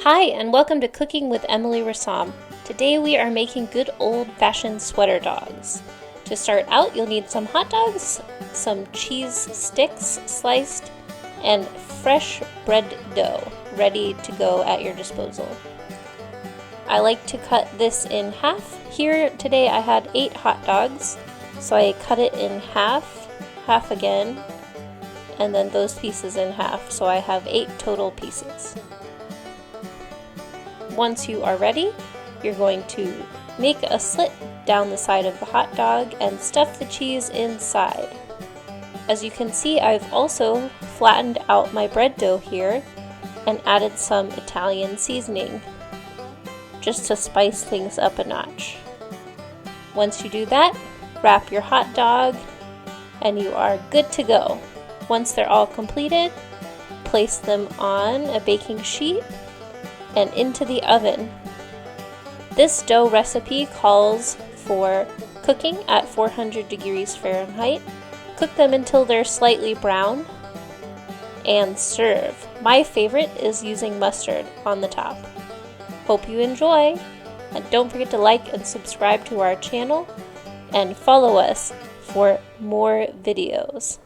Hi, and welcome to Cooking with Emily Rassam. Today we are making good old-fashioned sweater dogs. To start out, you'll need some hot dogs, some cheese sticks sliced, and fresh bread dough ready to go at your disposal. I like to cut this in half. Here today I had 8 hot dogs, so I cut it in half again, and then those pieces in half, so I have 8 total pieces. Once you are ready, you're going to make a slit down the side of the hot dog and stuff the cheese inside. As you can see, I've also flattened out my bread dough here and added some Italian seasoning just to spice things up a notch. Once you do that, wrap your hot dog and you are good to go. Once they're all completed, place them on a baking sheet and into the oven. This dough recipe calls for cooking at 400 degrees Fahrenheit. Cook them until they're slightly brown and serve. My favorite is using mustard on the top. Hope you enjoy, and don't forget to like and subscribe to our channel and follow us for more videos.